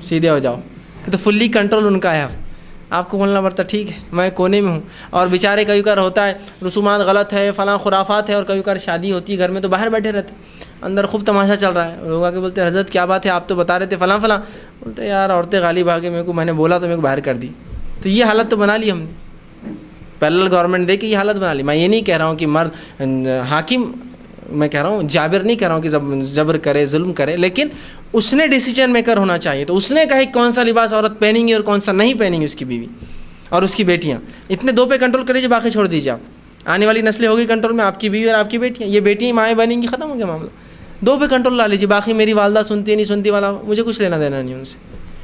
سیدھے ہو جاؤ، کہ تو فلی کنٹرول ان کا ہے. آپ کو بولنا پڑتا ٹھیک ہے میں کونے میں ہوں. اور بیچارے کبھی کبھار ہوتا ہے رسومات غلط ہے, فلاں خرافات ہے, اور کبھی کبھار شادی ہوتی ہے گھر میں تو باہر بیٹھے رہتے, اندر خوب تماشا چل رہا ہے. لوگ آ کے بولتے ہیں حضرت کیا بات ہے, آپ تو بتا رہے تھے فلاں فلاں. بولتے یار عورتیں غالب آ کے میں نے بولا تو میرے کو باہر کر دی. تو یہ حالت تو بنا لی ہم نے, پیرلل گورنمنٹ دے کے یہ حالت بنا لی. میں یہ نہیں کہہ رہا ہوں کہ مرد حاکم, میں کہہ رہا ہوں جابر نہیں کہہ رہا ہوں کہ جبر کرے ظلم کرے, لیکن اس نے ڈیسیجن میکر ہونا چاہیے. تو اس نے کہا کہ کون سا لباس عورت پہنیں گی اور کون سا نہیں پہنیں گی اس کی بیوی اور اس کی بیٹیاں. اتنے دو پہ کنٹرول کر لیجیے, باقی چھوڑ دیجیے آپ. آنے والی نسلیں ہوگی کنٹرول میں, آپ کی بیوی اور آپ کی بیٹیاں, یہ بیٹیاں مائیں بنیں گی, ختم ہو گیا معاملہ. دو پہ کنٹرول لا لیجیے, باقی میری والدہ سنتی نہیں سنتی والا مجھے کچھ لینا دینا نہیں ان سے.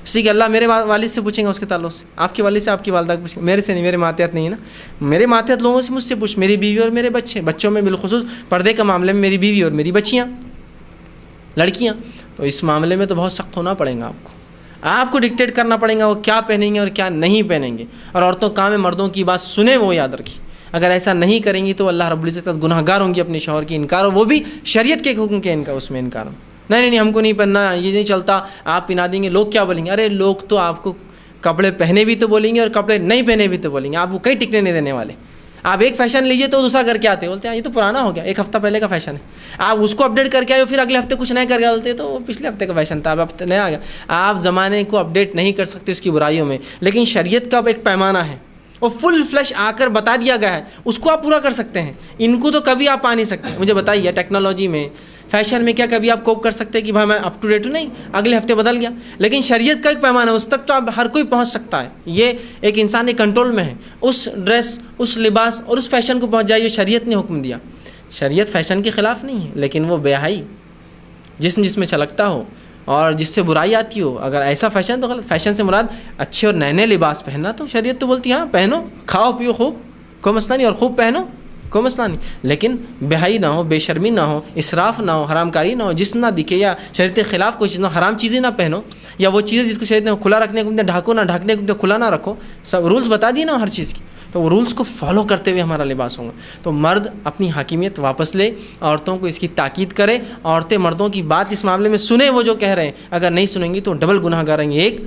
اس لیے کہ اللہ میرے والد سے پوچھیں گا اس کے تعلق سے, آپ کے والد سے آپ کی والدہ کو پوچھیں گا, میرے سے نہیں, میرے ماتحت نہیں ہے نا. میرے ماتحت لوگوں سے مجھ سے پوچھ, میری بیوی اور میرے بچوں میں بالخصوص پردے کا معاملے میں میری بیوی اور میری بچیاں لڑکیاں. تو اس معاملے میں تو بہت سخت ہونا پڑے گا آپ کو ڈکٹیٹ کرنا پڑے گا وہ کیا پہنیں گے اور کیا نہیں پہنیں گے. اور عورتوں کام ہے مردوں کی بات سنیں, وہ یاد رکھی. اگر ایسا نہیں کریں گی تو اللہ رب العزت گناہ گار ہوں گی اپنے شوہر کی انکار, اور وہ بھی شریعت کے حکم کے اس میں انکار. نہیں ہم کو نہیں پہننا, یہ نہیں چلتا, آپ پہنا دیں گے, لوگ کیا بولیں گے. ارے لوگ تو آپ کو کپڑے پہنے بھی تو بولیں گے اور کپڑے نہیں پہنے بھی تو بولیں گے, آپ وہ کہیں ٹکنے نہیں دینے والے. آپ ایک فیشن لیجیے تو دوسرا کر کے آتے, بولتے ہیں یہ تو پرانا ہو گیا, ایک ہفتہ پہلے کا فیشن ہے. آپ اس کو اپڈیٹ کر کے آئے, پھر اگلے ہفتے کچھ نئے کر کے بولتے تو وہ پچھلے ہفتے کا فیشن تھا, اب ہفتے نیا آ گیا. آپ زمانے کو اپڈیٹ نہیں کر سکتے اس کی برائیوں میں, لیکن شریعت کا ایک پیمانہ ہے, وہ فل فلیش آ کر بتا دیا گیا ہے, اس کو آپ پورا کر سکتے ہیں. ان کو تو کبھی آپ پا نہیں سکتے. مجھے بتائیے ٹیکنالوجی میں فیشن میں کیا کبھی آپ کوپ کر سکتے ہیں کہ بھائی میں اپ ٹو ڈیٹ ہوں؟ نہیں, اگلے ہفتے بدل گیا. لیکن شریعت کا ایک پیمانہ ہے, اس تک تو آپ ہر کوئی پہنچ سکتا ہے. یہ ایک انسان کے کنٹرول میں ہے, اس ڈریس, اس لباس اور اس فیشن کو پہنچ جائے جو شریعت نے حکم دیا. شریعت فیشن کے خلاف نہیں ہے, لیکن وہ بے حیائی جس میں چھلکتا ہو اور جس سے برائی آتی ہو, اگر ایسا فیشن تو غلط. فیشن سے مراد اچھے اور نئے لباس پہننا, تو شریعت تو بولتی ہے ہاں پہنو, کھاؤ پیو خوب, کوئی مسئلہ نہیں, اور خوب پہنو, کوئی مسئلہ نہیں. لیکن بے حیائی نہ ہو, بے شرمی نہ ہو, اسراف نہ ہو, حرام کاری نہ ہو, جسم نہ دکھے, یا شریعت کے خلاف کوئی چیز نہ, حرام چیزیں نہ پہنو, یا وہ چیزیں جس کو شریعت نے کھلا رکھنے کو ڈھاکو نہ, ڈھکنے کو کھلا نہ رکھو. سب رولز بتا دیے نا ہر چیز کی, تو وہ رولز کو فالو کرتے ہوئے ہمارا لباس ہوگا. تو مرد اپنی حاکمیت واپس لے, عورتوں کو اس کی تاکید کرے, عورتیں مردوں کی بات اس معاملے میں سنیں, وہ جو کہہ رہے ہیں. اگر نہیں سنیں گی تو ڈبل گناہ گار ہیں گے, ایک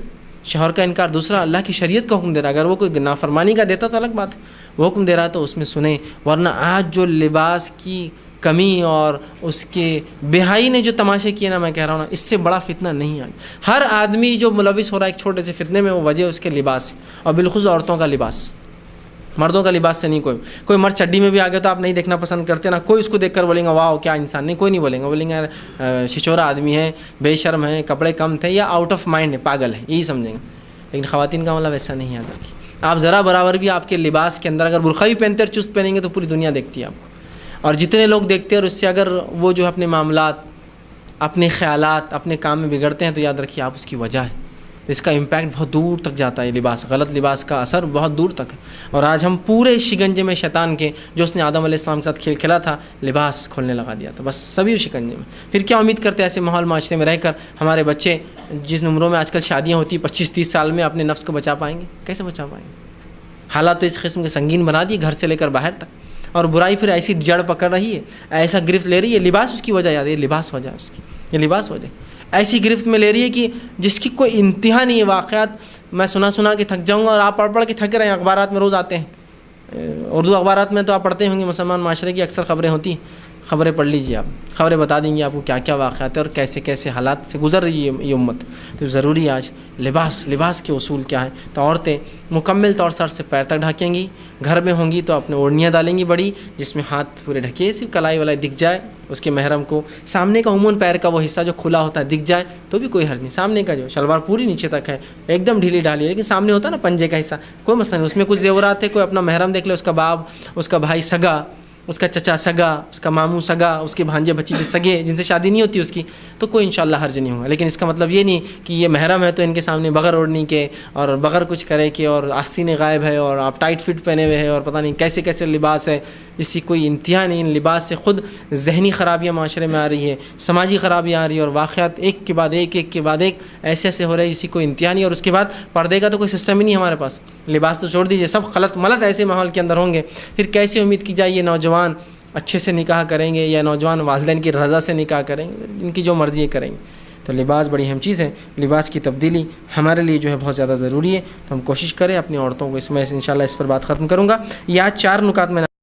شوہر کا انکار, دوسرا اللہ کی شریعت کا حکم دے رہا ہے. اگر وہ کوئی نافرمانی کا دیتا تو الگ بات ہے, وہ حکم دے رہا ہے تو اس میں سنیں. ورنہ آج جو لباس کی کمی اور اس کے بے حیائی نے جو تماشے کیے نا, میں کہہ رہا ہوں نا, اس سے بڑا فتنہ نہیں آیا. ہر آدمی جو ملوث ہو رہا ہے ایک چھوٹے سے فتنے میں, وہ وجہ اس کے لباس ہے, اور بالخصوص عورتوں کا لباس. مردوں کا لباس سے نہیں. کوئی مرد چڈی میں بھی آ گیا تو آپ نہیں دیکھنا پسند کرتے نا, کوئی اس کو دیکھ کر بولیں گا واہ کیا انسان, نہیں, کوئی نہیں بولیں گا. بولیں گے چھچورا آدمی ہے, بے شرم ہے, کپڑے کم تھے, یا آؤٹ آف مائنڈ ہے, پاگل ہے, یہی سمجھیں گے. لیکن خواتین کا معاملہ ویسا نہیں یاد رکھیے. آپ ذرا برابر بھی آپ کے لباس کے اندر اگر برقع بھی پہنتے اور چست پہنیں گے تو پوری دنیا دیکھتی ہے آپ کو, اور جتنے لوگ دیکھتے ہیں, اور اس سے اگر وہ جو اپنے معاملات, اپنے خیالات, اپنے کام میں بگڑتے ہیں, تو یاد رکھیے آپ اس کی وجہ ہے. اس کا امپیکٹ بہت دور تک جاتا ہے. لباس, غلط لباس کا اثر بہت دور تک ہے. اور آج ہم پورے شکنجے میں شیطان کے, جو اس نے آدم علیہ السلام کے ساتھ کھیل کھیلا تھا, لباس کھولنے لگا دیا تھا, بس سبھی شکنجے میں. پھر کیا امید کرتے ہیں ایسے ماحول معاشرے میں رہ کر ہمارے بچے, جس عمروں میں آج کل شادیاں ہوتی ہیں 25-30 سال میں, اپنے نفس کو بچا پائیں گے؟ کیسے بچا پائیں گے؟ حالات تو اس قسم کے سنگین بنا دیے, گھر سے لے کر باہر تک. اور برائی پھر ایسی جڑ پکڑ رہی ہے, ایسا گرفت لے رہی ہے, لباس اس کی وجہ یاد ہے, یہ لباس وجہ ہے اس کی, یہ لباس وجہ ایسی گرفت میں لے رہی ہے کہ جس کی کوئی انتہا نہیں ہے. واقعات میں سنا کے تھک جاؤں گا, اور آپ پڑھ کے تھک رہے ہیں. اخبارات میں روز آتے ہیں, اردو اخبارات میں تو آپ پڑھتے ہوں گے, مسلمان معاشرے کی اکثر خبریں ہوتی ہیں, خبریں پڑھ لیجیے آپ, خبریں بتا دیں گی آپ کو کیا کیا واقعات ہیں اور کیسے کیسے حالات سے گزر رہی ہے یہ امت. تو ضروری ہے آج لباس کے اصول کیا ہیں. تو عورتیں مکمل طور سر سے پیر تک ڈھکیں گی, گھر میں ہوں گی تو اپنے اوڑھنیاں ڈالیں گی بڑی, جس میں ہاتھ پورے ڈھکے, صرف کلائی والا دکھ جائے اس کے محرم کو. سامنے کا عموماً پیر کا وہ حصہ جو کھلا ہوتا ہے دکھ جائے تو بھی کوئی حرج نہیں. سامنے کا جو شلوار پوری نیچے تک ہے, ایک دم ڈھیلی ڈھالی, لیکن سامنے ہوتا ہے نا پنجے کا حصہ, کوئی مسئلہ نہیں, اس میں کچھ زیورات ہے, کوئی اپنا محرم دیکھ لے, اس کا باپ, اس کا بھائی سگا, اس کا چچا سگا, اس کا ماموں سگا, اس کے بھانجے بچی سگے جن سے شادی نہیں ہوتی اس کی, تو کوئی انشاءاللہ حرج نہیں ہوگا. لیکن اس کا مطلب یہ نہیں کہ یہ محرم ہے تو ان کے سامنے بغیر اوڑھنی کے اور بغیر کچھ کرے کہ, اور آستین غائب ہے اور آپ ٹائٹ فٹ پہنے ہوئے ہیں اور پتہ نہیں کیسے کیسے لباس ہے, اس کی کوئی انتہا نہیں. ان لباس سے خود ذہنی خرابیاں معاشرے میں آ رہی ہے, سماجی خرابیاں آ رہی ہے, اور واقعات ایک کے بعد ایک ایسے ہو رہے ہیں, اسی کوئی انتہا نہیں. اور اس کے بعد پردے کا تو کوئی سسٹم ہی نہیں ہمارے پاس. لباس تو چھوڑ دیجیے, سب غلط ملت ایسے ماحول کے اندر ہوں گے, پھر کیسے امید کی جائے یہ نوجوان اچھے سے نکاح کریں گے, یا نوجوان والدین کی رضا سے نکاح کریں گے, ان کی جو مرضی کریں گے. تو لباس بڑی اہم چیز ہے، لباس کی تبدیلی ہمارے لیے جو ہے بہت زیادہ ضروری ہے، تو ہم کوشش کریں اپنی عورتوں کو اس میں انشاءاللہ اس پر بات ختم کروں گا۔ یہ آج 4 نکات میں